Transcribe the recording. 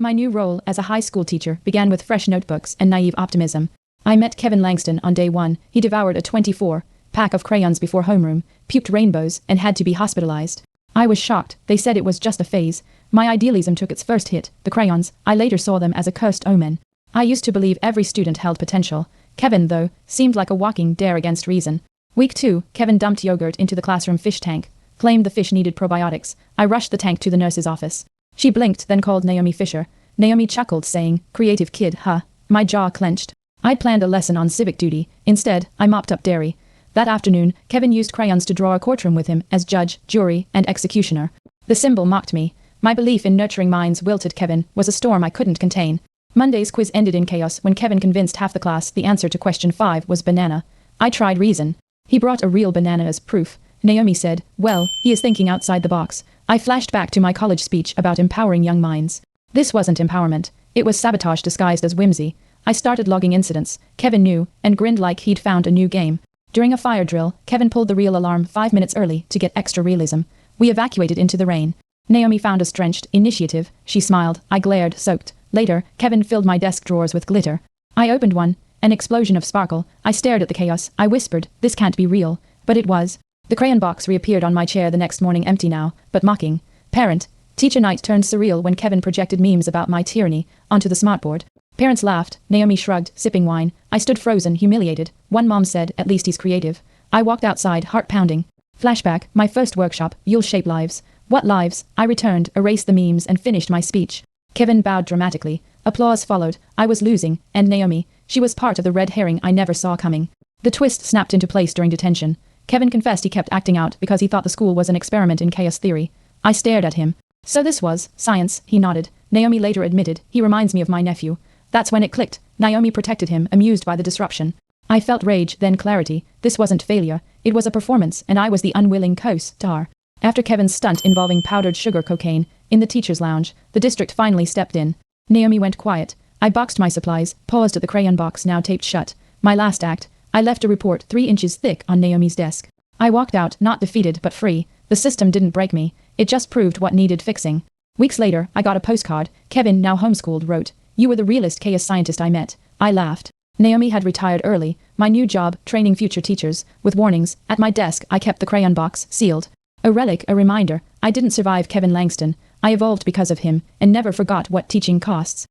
My new role as a high school teacher began with fresh notebooks and naive optimism. I met Kevin Langston on day one. He devoured a 24-pack of crayons before homeroom, puked rainbows, and had to be hospitalized. I was shocked. They said it was just a phase. My idealism took its first hit. The crayons, I later saw them as a cursed omen. I used to believe every student held potential. Kevin, though, seemed like a walking dare against reason. Week 2, Kevin dumped yogurt into the classroom fish tank, claimed the fish needed probiotics. I rushed the tank to the nurse's office. She blinked, then called Naomi Fisher. Naomi chuckled, saying, "Creative kid, huh?" My jaw clenched. I'd planned a lesson on civic duty. Instead, I mopped up dairy. That afternoon, Kevin used crayons to draw a courtroom with him as judge, jury, and executioner. The symbol mocked me. My belief in nurturing minds wilted. Kevin was a storm I couldn't contain. Monday's quiz ended in chaos when Kevin convinced half the class the answer to question 5 was banana. I tried reason. He brought a real banana as proof. Naomi said, "Well, he is thinking outside the box." I flashed back to my college speech about empowering young minds. This wasn't empowerment. It was sabotage disguised as whimsy. I started logging incidents. Kevin knew, and grinned like he'd found a new game. During a fire drill, Kevin pulled the real alarm 5 minutes early to get extra realism. We evacuated into the rain. Naomi found us drenched. Initiative, she smiled. I glared, soaked. Later, Kevin filled my desk drawers with glitter. I opened one. An explosion of sparkle. I stared at the chaos. I whispered, "This can't be real." But it was. The crayon box reappeared on my chair the next morning, empty now, but mocking. Parent. Teacher night turned surreal when Kevin projected memes about my tyranny onto the smartboard. Parents laughed. Naomi shrugged, sipping wine. I stood frozen, humiliated. One mom said, "At least he's creative." I walked outside, heart pounding. Flashback, my first workshop, "You'll shape lives." What lives? I returned, erased the memes, and finished my speech. Kevin bowed dramatically. Applause followed. I was losing, and Naomi, she was part of the red herring I never saw coming. The twist snapped into place during detention. Kevin confessed he kept acting out because he thought the school was an experiment in chaos theory. I stared at him. "So this was science," he nodded. Naomi later admitted, "He reminds me of my nephew." That's when it clicked. Naomi protected him, amused by the disruption. I felt rage, then clarity. This wasn't failure. It was a performance, and I was the unwilling co-star. After Kevin's stunt involving powdered sugar cocaine, in the teacher's lounge, the district finally stepped in. Naomi went quiet. I boxed my supplies, paused at the crayon box now taped shut. My last act. I left a report 3 inches thick on Naomi's desk. I walked out, not defeated but free. The system didn't break me. It just proved what needed fixing. Weeks later, I got a postcard. Kevin, now homeschooled, wrote, "You were the realest chaos scientist I met." I laughed. Naomi had retired early. My new job, training future teachers, with warnings. At my desk, I kept the crayon box, sealed. A relic, a reminder. I didn't survive Kevin Langston. I evolved because of him, and never forgot what teaching costs.